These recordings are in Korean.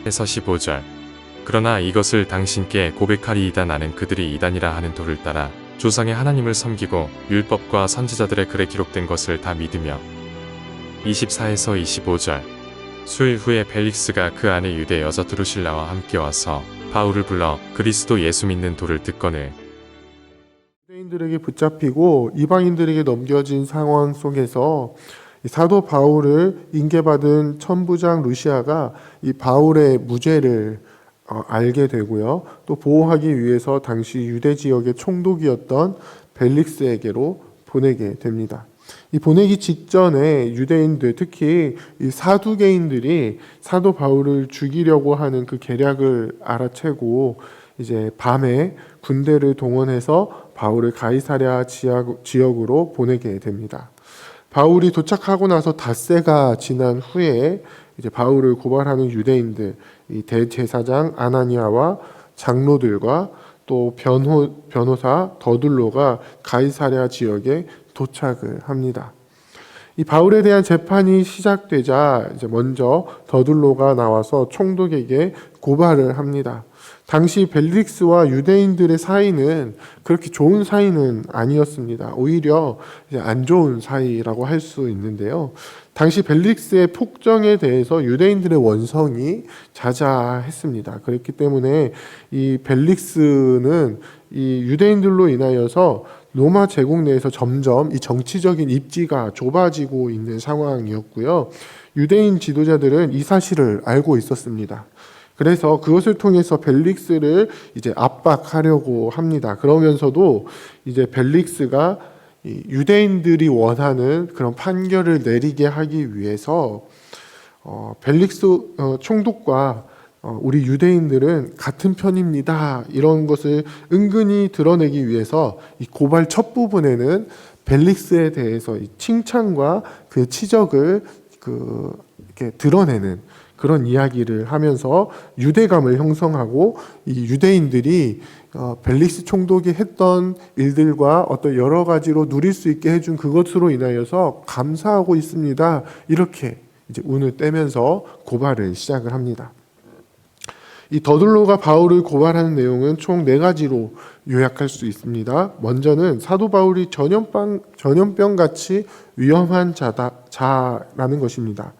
에서 15절. 그러나 이것을 당신께 고백하리이다. 나는 그들이 이단이라 하는 도를 따라 조상의 하나님을 섬기고 율법과 선지자들의 글에 기록된 것을 다 믿으며. 24에서 25절. 수일 후에 벨릭스가 그 안에 유대 여자 드루실라와 함께 와서 바울을 불러 그리스도 예수 믿는 도를 듣거늘. 유대인들에게 붙잡히고 이방인들에게 넘겨진 상황 속에서 사도 바울을 인계받은 천부장 루시아가 이 바울의 무죄를 알게 되고요. 또 보호하기 위해서 당시 유대 지역의 총독이었던 벨릭스에게로 보내게 됩니다. 이 보내기 직전에 유대인들, 특히 이 사두개인들이 사도 바울을 죽이려고 하는 그 계략을 알아채고 이제 밤에 군대를 동원해서 바울을 가이사랴 지역으로 보내게 됩니다. 바울이 도착하고 나서 닷새가 지난 후에 이제 바울을 고발하는 유대인들, 이 대제사장 아나니아와 장로들과 또 변호사 더둘로가 가이사랴 지역에 도착을 합니다. 이 바울에 대한 재판이 시작되자 이제 먼저 더둘로가 나와서 총독에게 고발을 합니다. 당시 벨릭스와 유대인들의 사이는 그렇게 좋은 사이는 아니었습니다. 오히려 이제 안 좋은 사이라고 할 수 있는데요. 당시 벨릭스의 폭정에 대해서 유대인들의 원성이 자자했습니다. 그렇기 때문에 이 벨릭스는 이 유대인들로 인하여서 로마 제국 내에서 점점 이 정치적인 입지가 좁아지고 있는 상황이었고요. 유대인 지도자들은 이 사실을 알고 있었습니다. 그래서 그것을 통해서 벨릭스를 이제 압박하려고 합니다. 그러면서도 이제 벨릭스가 유대인들이 원하는 그런 판결을 내리게 하기 위해서 벨릭스 총독과 우리 유대인들은 같은 편입니다. 이런 것을 은근히 드러내기 위해서 이 고발 첫 부분에는 벨릭스에 대해서 이 칭찬과 그 치적을 이렇게 드러내는 그런 이야기를 하면서 유대감을 형성하고 이 유대인들이 벨릭스 총독이 했던 일들과 어떤 여러 가지로 누릴 수 있게 해준 그것으로 인하여서 감사하고 있습니다. 이렇게 이제 운을 떼면서 고발을 시작을 합니다. 이 더둘로가 바울을 고발하는 내용은 총 4가지로 요약할 수 있습니다. 먼저는 사도 바울이 전염병같이 위험한 자라는 것입니다.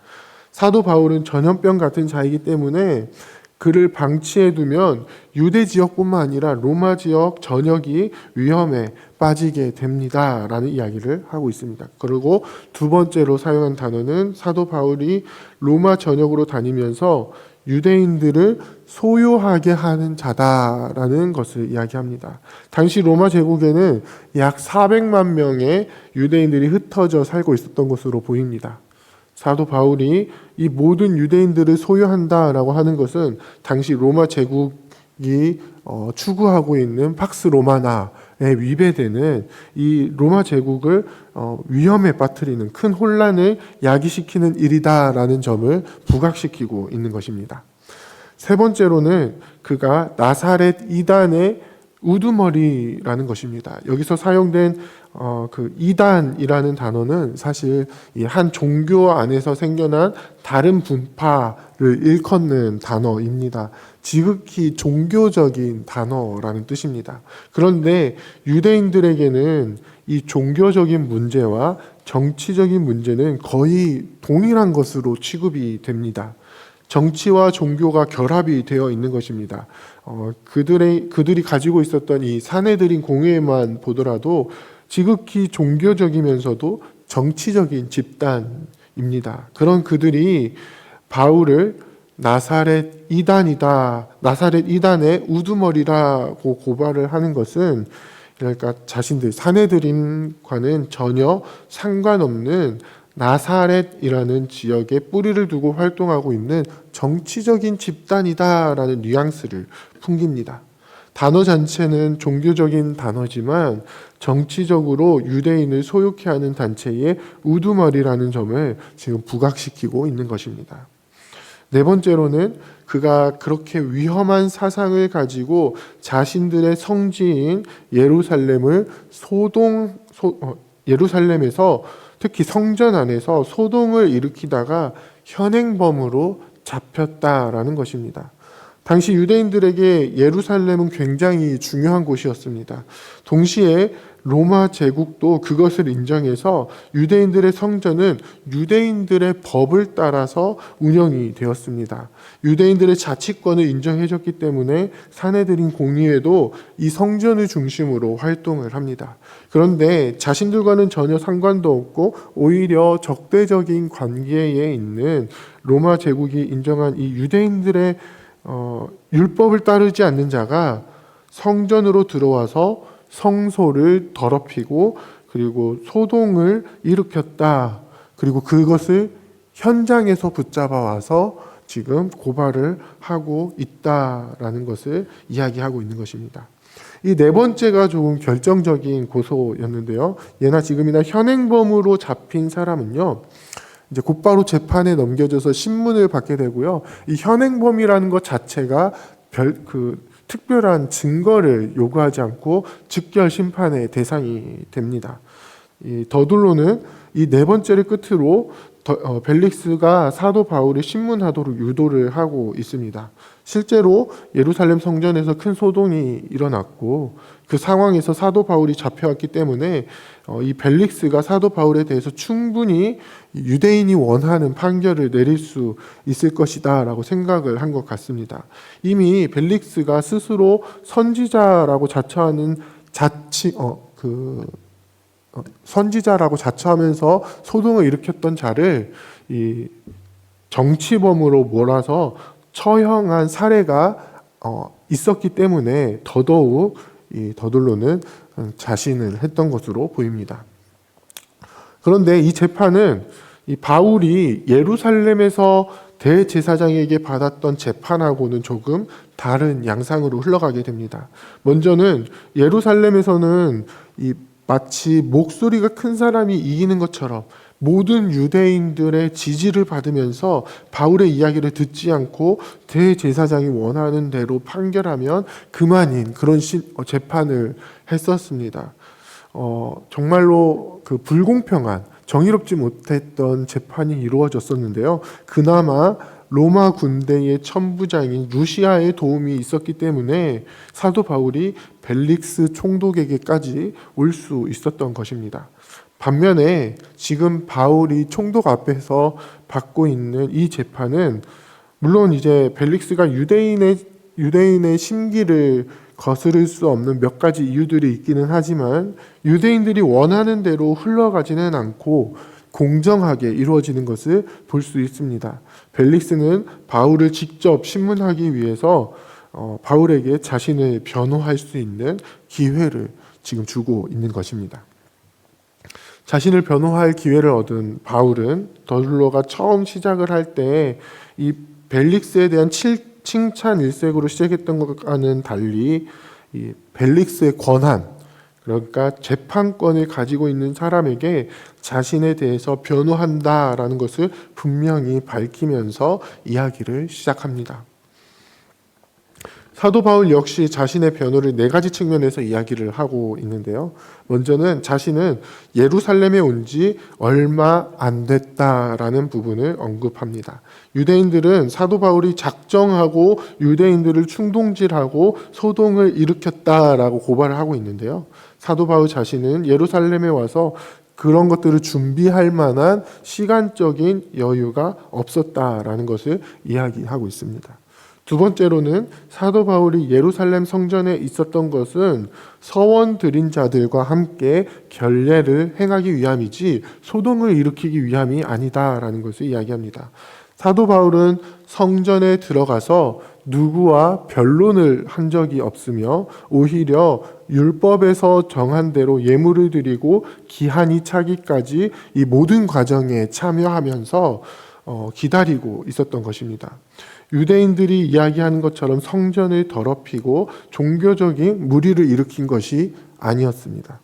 사도 바울은 전염병 같은 자이기 때문에 그를 방치해두면 유대 지역뿐만 아니라 로마 지역 전역이 위험에 빠지게 됩니다. 라는 이야기를 하고 있습니다. 그리고 두 번째로 사용한 단어는 사도 바울이 로마 전역으로 다니면서 유대인들을 소유하게 하는 자다라는 것을 이야기합니다. 당시 로마 제국에는 약 400만 명의 유대인들이 흩어져 살고 있었던 것으로 보입니다. 사도 바울이 이 모든 유대인들을 소유한다라고 하는 것은 당시 로마 제국이 추구하고 있는 팍스 로마나에 위배되는 이 로마 제국을 위험에 빠뜨리는 큰 혼란을 야기시키는 일이다라는 점을 부각시키고 있는 것입니다. 세 번째로는 그가 나사렛 이단의 우두머리라는 것입니다. 여기서 사용된 그 이단이라는 단어는 사실 이 한 종교 안에서 생겨난 다른 분파를 일컫는 단어입니다. 지극히 종교적인 단어라는 뜻입니다. 그런데 유대인들에게는 이 종교적인 문제와 정치적인 문제는 거의 동일한 것으로 취급이 됩니다. 정치와 종교가 결합이 되어 있는 것입니다. 그들이 가지고 있었던 이 사내들인 공회만 보더라도 지극히 종교적이면서도 정치적인 집단입니다. 그런 그들이 바울을 나사렛 이단이다, 나사렛 이단의 우두머리라고 고발을 하는 것은 그러니까 자신들 사내들인과는 전혀 상관없는 나사렛이라는 지역에 뿌리를 두고 활동하고 있는 정치적인 집단이다라는 뉘앙스를 풍깁니다. 단어 자체는 종교적인 단어지만 정치적으로 유대인을 소유케 하는 단체의 우두머리라는 점을 지금 부각시키고 있는 것입니다. 네 번째로는 그가 그렇게 위험한 사상을 가지고 자신들의 성지인 예루살렘에서 특히 성전 안에서 소동을 일으키다가 현행범으로 잡혔다라는 것입니다. 당시 유대인들에게 예루살렘은 굉장히 중요한 곳이었습니다. 동시에 로마 제국도 그것을 인정해서 유대인들의 성전은 유대인들의 법을 따라서 운영이 되었습니다. 유대인들의 자치권을 인정해줬기 때문에 사내들인 공의회도 이 성전을 중심으로 활동을 합니다. 그런데 자신들과는 전혀 상관도 없고 오히려 적대적인 관계에 있는 로마 제국이 인정한 이 유대인들의 율법을 따르지 않는 자가 성전으로 들어와서 성소를 더럽히고 그리고 소동을 일으켰다. 그리고 그것을 현장에서 붙잡아 와서 지금 고발을 하고 있다라는 것을 이야기하고 있는 것입니다. 이 네 번째가 조금 결정적인 고소였는데요. 예나 지금이나 현행범으로 잡힌 사람은요, 이제 곧바로 재판에 넘겨져서 신문을 받게 되고요. 이 현행범이라는 것 자체가 특별한 증거를 요구하지 않고 즉결 심판의 대상이 됩니다. 이 더둘로는 이 네 번째를 끝으로 벨릭스가 사도 바울이 신문하도록 유도를 하고 있습니다. 실제로 예루살렘 성전에서 큰 소동이 일어났고 그 상황에서 사도 바울이 잡혀왔기 때문에 이 벨릭스가 사도 바울에 대해서 충분히 유대인이 원하는 판결을 내릴 수 있을 것이다 라고 생각을 한 것 같습니다. 이미 벨릭스가 스스로 선지자라고 자처하는 선지자라고 자처하면서 소동을 일으켰던 자를 이 정치범으로 몰아서 처형한 사례가 있었기 때문에 더더욱 이 더둘로는 자신을 했던 것으로 보입니다. 그런데 이 재판은 이 바울이 예루살렘에서 대제사장에게 받았던 재판하고는 조금 다른 양상으로 흘러가게 됩니다. 먼저는 예루살렘에서는 마치 목소리가 큰 사람이 이기는 것처럼 모든 유대인들의 지지를 받으면서 바울의 이야기를 듣지 않고 대제사장이 원하는 대로 판결하면 그만인 그런 재판을 했었습니다. 정말로 그 불공평한 정의롭지 못했던 재판이 이루어졌었는데요. 그나마 로마 군대의 천부장인 루시아의 도움이 있었기 때문에 사도 바울이 벨릭스 총독에게까지 올 수 있었던 것입니다. 반면에 지금 바울이 총독 앞에서 받고 있는 이 재판은 물론 이제 벨릭스가 유대인의 심기를 거스를 수 없는 몇 가지 이유들이 있기는 하지만 유대인들이 원하는 대로 흘러가지는 않고 공정하게 이루어지는 것을 볼 수 있습니다. 벨릭스는 바울을 직접 신문하기 위해서 바울에게 자신을 변호할 수 있는 기회를 지금 주고 있는 것입니다. 자신을 변호할 기회를 얻은 바울은 더둘로가 처음 시작을 할 때 이 벨릭스에 대한 칭찬 일색으로 시작했던 것과는 달리 이 벨릭스의 권한, 그러니까 재판권을 가지고 있는 사람에게 자신에 대해서 변호한다라는 것을 분명히 밝히면서 이야기를 시작합니다. 사도 바울 역시 자신의 변호를 네 가지 측면에서 이야기를 하고 있는데요. 먼저는 자신은 예루살렘에 온 지 얼마 안 됐다라는 부분을 언급합니다. 유대인들은 사도 바울이 작정하고 유대인들을 충동질하고 소동을 일으켰다라고 고발을 하고 있는데요. 사도 바울 자신은 예루살렘에 와서 그런 것들을 준비할 만한 시간적인 여유가 없었다라는 것을 이야기하고 있습니다. 두 번째로는 사도 바울이 예루살렘 성전에 있었던 것은 서원 드린 자들과 함께 결례를 행하기 위함이지 소동을 일으키기 위함이 아니다라는 것을 이야기합니다. 사도 바울은 성전에 들어가서 누구와 변론을 한 적이 없으며 오히려 율법에서 정한 대로 예물을 드리고 기한이 차기까지 이 모든 과정에 참여하면서 기다리고 있었던 것입니다. 유대인들이 이야기하는 것처럼 성전을 더럽히고 종교적인 무리를 일으킨 것이 아니었습니다.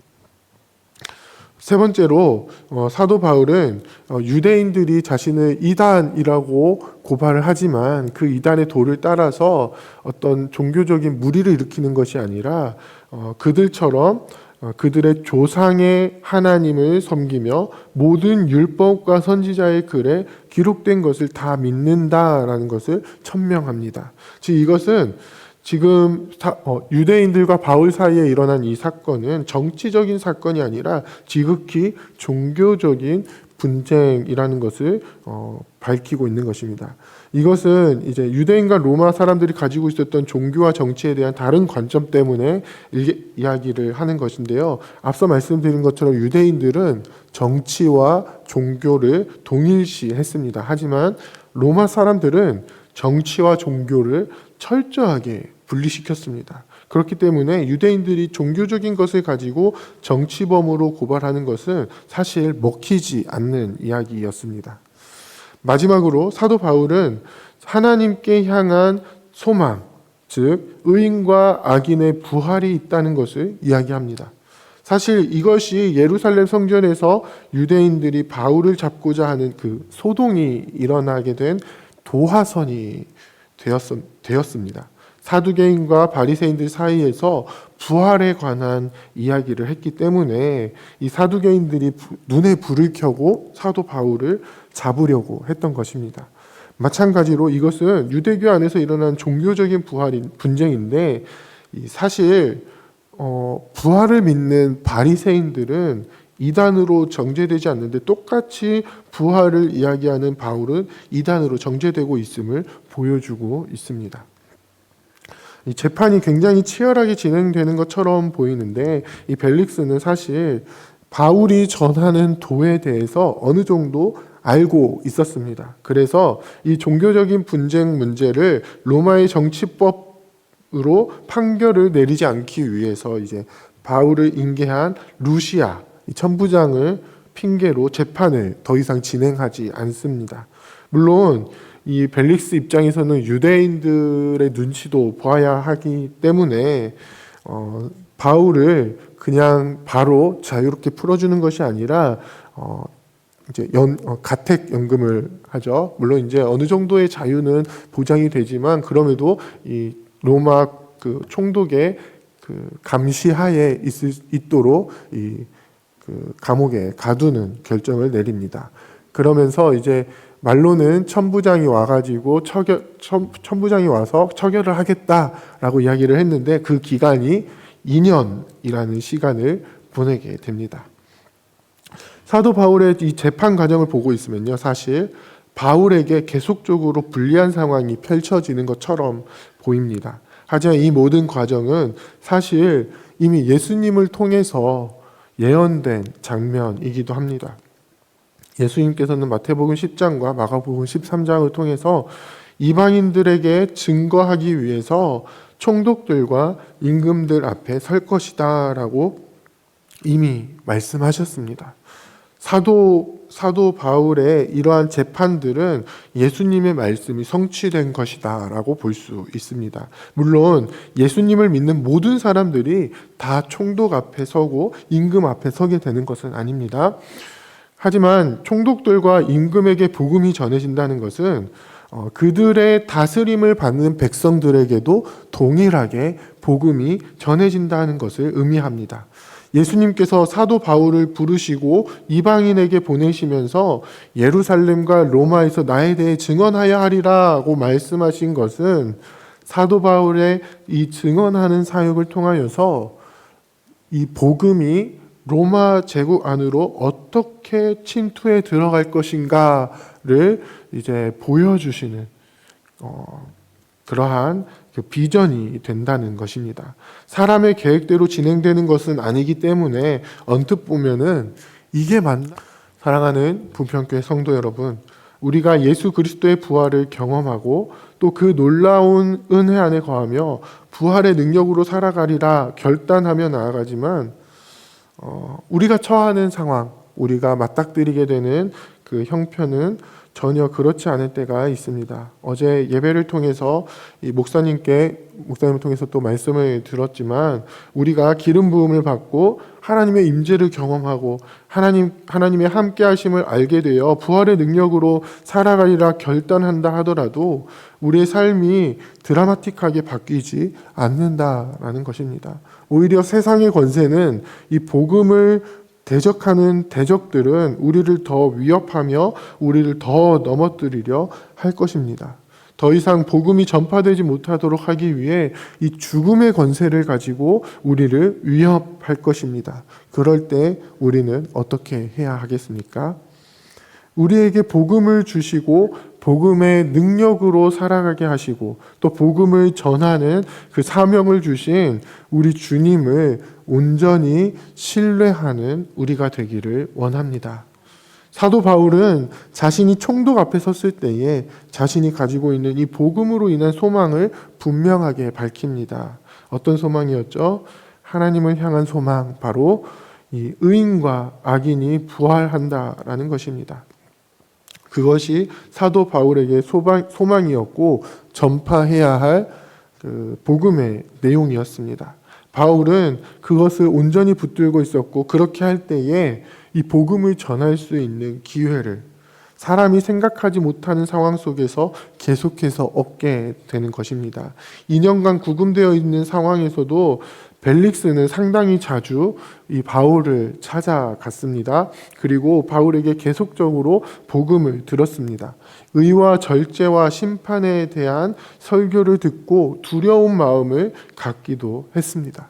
세 번째로 사도 바울은 유대인들이 자신을 이단이라고 고발을 하지만 그 이단의 도를 따라서 어떤 종교적인 무리를 일으키는 것이 아니라 그들처럼 그들의 조상의 하나님을 섬기며 모든 율법과 선지자의 글에 기록된 것을 다 믿는다라는 것을 천명합니다. 즉 이것은 지금 유대인들과 바울 사이에 일어난 이 사건은 정치적인 사건이 아니라 지극히 종교적인 분쟁이라는 것을 밝히고 있는 것입니다. 이것은 이제 유대인과 로마 사람들이 가지고 있었던 종교와 정치에 대한 다른 관점 때문에 이야기를 하는 것인데요. 앞서 말씀드린 것처럼 유대인들은 정치와 종교를 동일시했습니다. 하지만 로마 사람들은 정치와 종교를 철저하게 분리시켰습니다. 그렇기 때문에 유대인들이 종교적인 것을 가지고 정치범으로 고발하는 것은 사실 먹히지 않는 이야기였습니다. 마지막으로 사도 바울은 하나님께 향한 소망, 즉 의인과 악인의 부활이 있다는 것을 이야기합니다. 사실 이것이 예루살렘 성전에서 유대인들이 바울을 잡고자 하는 그 소동이 일어나게 된 도화선이 되었습니다. 사두개인과 바리새인들 사이에서 부활에 관한 이야기를 했기 때문에 이 사두개인들이 눈에 불을 켜고 사도 바울을 잡으려고 했던 것입니다. 마찬가지로 이것은 유대교 안에서 일어난 종교적인 분쟁인데 사실 부활을 믿는 바리새인들은 이단으로 정죄되지 않는데 똑같이 부활을 이야기하는 바울은 이단으로 정죄되고 있음을 보여주고 있습니다. 이 재판이 굉장히 치열하게 진행되는 것처럼 보이는데 이 벨릭스는 사실 바울이 전하는 도에 대해서 어느 정도 알고 있었습니다. 그래서 이 종교적인 분쟁 문제를 로마의 정치법으로 판결을 내리지 않기 위해서 이제 바울을 인계한 루시아 이 천부장을 핑계로 재판을 더 이상 진행하지 않습니다. 물론 이 벨릭스 입장에서는 유대인들의 눈치도 보아야 하기 때문에 바울을 그냥 바로 자유롭게 풀어주는 것이 아니라 이제 가택 연금을 하죠. 물론 이제 어느 정도의 자유는 보장이 되지만 그럼에도 이 로마 그 총독의 그 감시하에 있도록 이 그 감옥에 가두는 결정을 내립니다. 그러면서 이제 말로는 천부장이 와가지고 천부장이 와서 처결을 하겠다라고 이야기를 했는데 그 기간이 2년이라는 시간을 보내게 됩니다. 사도 바울의 이 재판 과정을 보고 있으면요, 사실 바울에게 계속적으로 불리한 상황이 펼쳐지는 것처럼 보입니다. 하지만 이 모든 과정은 사실 이미 예수님을 통해서 예언된 장면이기도 합니다. 예수님께서는 마태복음 10장과 마가복음 13장을 통해서 이방인들에게 증거하기 위해서 총독들과 임금들 앞에 설 것이다 라고 이미 말씀하셨습니다. 사도 바울의 이러한 재판들은 예수님의 말씀이 성취된 것이다 라고 볼 수 있습니다. 물론 예수님을 믿는 모든 사람들이 다 총독 앞에 서고 임금 앞에 서게 되는 것은 아닙니다. 하지만 총독들과 임금에게 복음이 전해진다는 것은 그들의 다스림을 받는 백성들에게도 동일하게 복음이 전해진다는 것을 의미합니다. 예수님께서 사도 바울을 부르시고 이방인에게 보내시면서 예루살렘과 로마에서 나에 대해 증언하여 하리라고 말씀하신 것은 사도 바울의 이 증언하는 사역을 통하여서 이 복음이 로마 제국 안으로 어떻게 침투해 들어갈 것인가를 이제 보여주시는 그러한 그 비전이 된다는 것입니다. 사람의 계획대로 진행되는 것은 아니기 때문에 언뜻 보면은 이게 맞나? 사랑하는 부평교회 성도 여러분, 우리가 예수 그리스도의 부활을 경험하고 또 그 놀라운 은혜 안에 거하며 부활의 능력으로 살아가리라 결단하며 나아가지만 우리가 처하는 상황, 우리가 맞닥뜨리게 되는 그 형편은 전혀 그렇지 않을 때가 있습니다. 어제 예배를 통해서 이 목사님을 통해서 또 말씀을 들었지만, 우리가 기름 부음을 받고 하나님의 임재를 경험하고 하나님의 함께 하심을 알게 되어 부활의 능력으로 살아가리라 결단한다 하더라도 우리의 삶이 드라마틱하게 바뀌지 않는다라는 것입니다. 오히려 세상의 권세는 이 복음을 대적하는 대적들은 우리를 더 위협하며 우리를 더 넘어뜨리려 할 것입니다. 더 이상 복음이 전파되지 못하도록 하기 위해 이 죽음의 권세를 가지고 우리를 위협할 것입니다. 그럴 때 우리는 어떻게 해야 하겠습니까? 우리에게 복음을 주시고 복음의 능력으로 살아가게 하시고 또 복음을 전하는 그 사명을 주신 우리 주님을 온전히 신뢰하는 우리가 되기를 원합니다. 사도 바울은 자신이 총독 앞에 섰을 때에 자신이 가지고 있는 이 복음으로 인한 소망을 분명하게 밝힙니다. 어떤 소망이었죠? 하나님을 향한 소망, 바로 이 의인과 악인이 부활한다라는 것입니다. 그것이 사도 바울에게 소망이었고 전파해야 할 그 복음의 내용이었습니다. 바울은 그것을 온전히 붙들고 있었고, 그렇게 할 때에 이 복음을 전할 수 있는 기회를 사람이 생각하지 못하는 상황 속에서 계속해서 얻게 되는 것입니다. 2년간 구금되어 있는 상황에서도 벨릭스는 상당히 자주 이 바울을 찾아갔습니다. 그리고 바울에게 계속적으로 복음을 들었습니다. 의와 절제와 심판에 대한 설교를 듣고 두려운 마음을 갖기도 했습니다.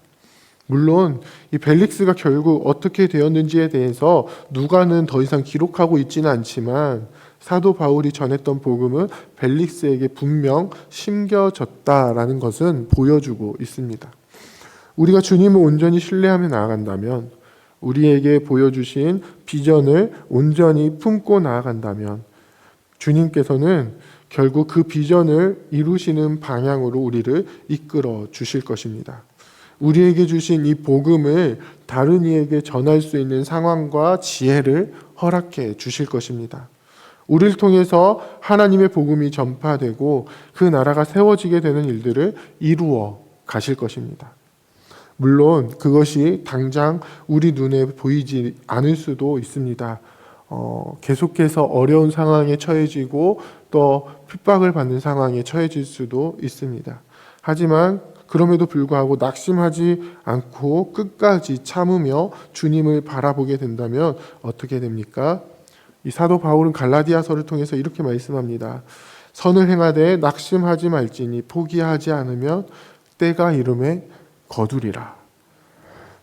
물론 이 벨릭스가 결국 어떻게 되었는지에 대해서 누가는 더 이상 기록하고 있지는 않지만, 사도 바울이 전했던 복음은 벨릭스에게 분명 심겨졌다라는 것은 보여주고 있습니다. 우리가 주님을 온전히 신뢰하며 나아간다면, 우리에게 보여주신 비전을 온전히 품고 나아간다면 주님께서는 결국 그 비전을 이루시는 방향으로 우리를 이끌어 주실 것입니다. 우리에게 주신 이 복음을 다른 이에게 전할 수 있는 상황과 지혜를 허락해 주실 것입니다. 우리를 통해서 하나님의 복음이 전파되고 그 나라가 세워지게 되는 일들을 이루어 가실 것입니다. 물론 그것이 당장 우리 눈에 보이지 않을 수도 있습니다. 계속해서 어려운 상황에 처해지고 또 핍박을 받는 상황에 처해질 수도 있습니다. 하지만 그럼에도 불구하고 낙심하지 않고 끝까지 참으며 주님을 바라보게 된다면 어떻게 됩니까? 이 사도 바울은 갈라디아서를 통해서 이렇게 말씀합니다. 선을 행하되 낙심하지 말지니 포기하지 않으면 때가 이름에 거두리라.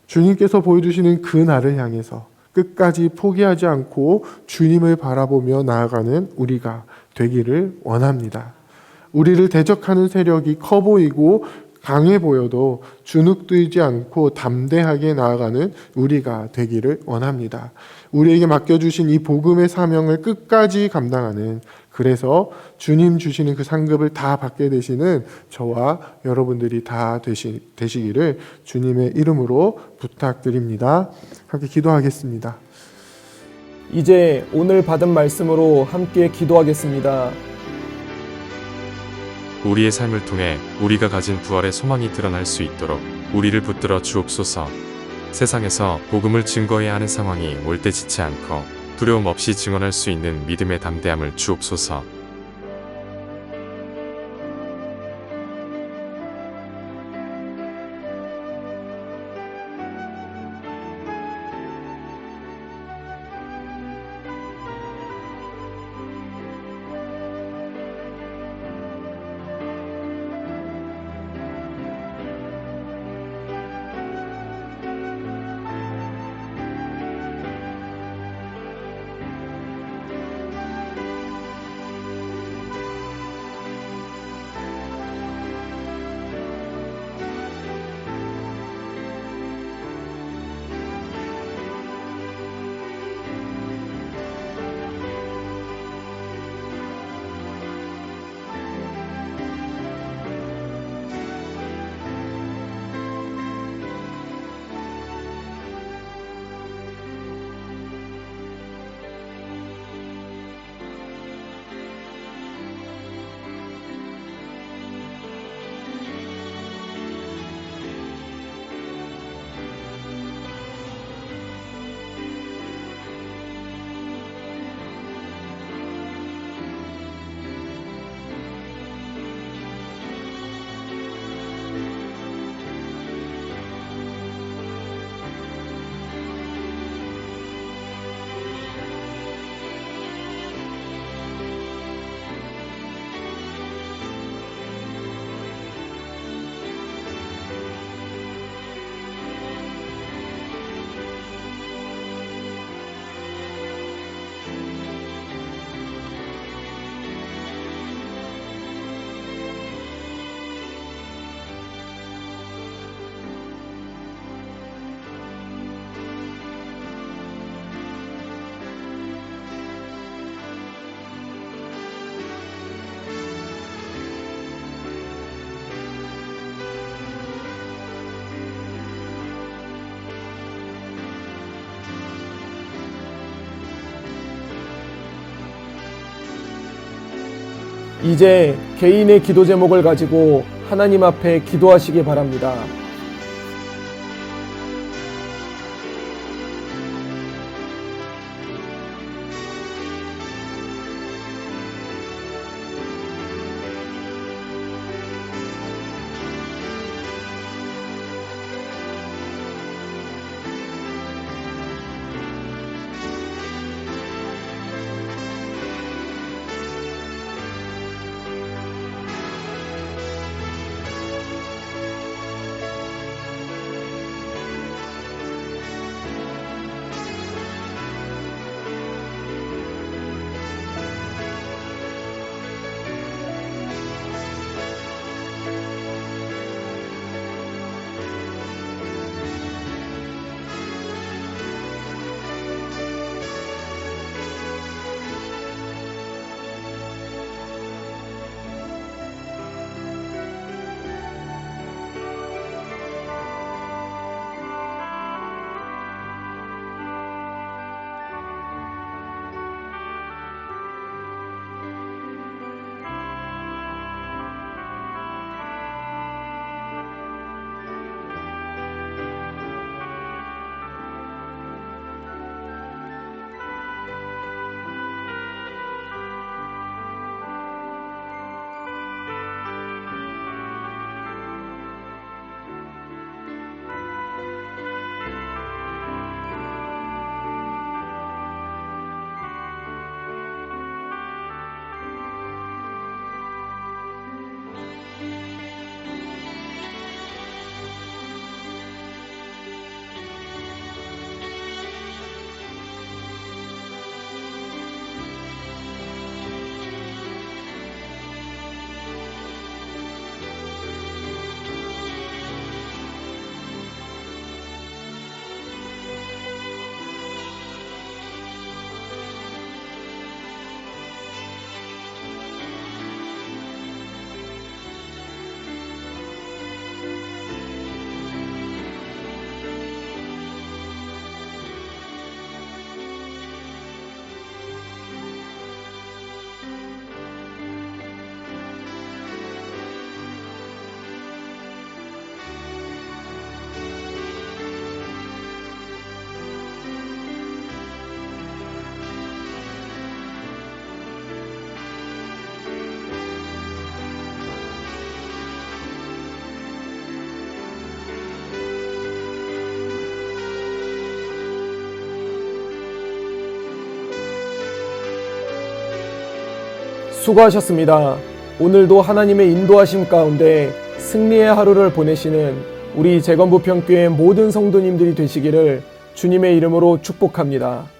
주님께서 보여주시는 그 날을 향해서 끝까지 포기하지 않고 주님을 바라보며 나아가는 우리가 되기를 원합니다. 우리를 대적하는 세력이 커 보이고 강해 보여도 주눅들지 않고 담대하게 나아가는 우리가 되기를 원합니다. 우리에게 맡겨주신 이 복음의 사명을 끝까지 감당하는, 그래서 주님 주시는 그 상급을 다 받게 되시는 저와 여러분들이 다 되시기를 주님의 이름으로 부탁드립니다. 함께 기도하겠습니다. 이제 오늘 받은 말씀으로 함께 기도하겠습니다. 우리의 삶을 통해 우리가 가진 부활의 소망이 드러날 수 있도록 우리를 붙들어 주옵소서. 세상에서 복음을 증거해야 하는 상황이 올 때 지치 않고 두려움 없이 증언할 수 있는 믿음의 담대함을 주옵소서. 이제 개인의 기도 제목을 가지고 하나님 앞에 기도하시기 바랍니다. 수고하셨습니다. 오늘도 하나님의 인도하심 가운데 승리의 하루를 보내시는 우리 재건부평교회 모든 성도님들이 되시기를 주님의 이름으로 축복합니다.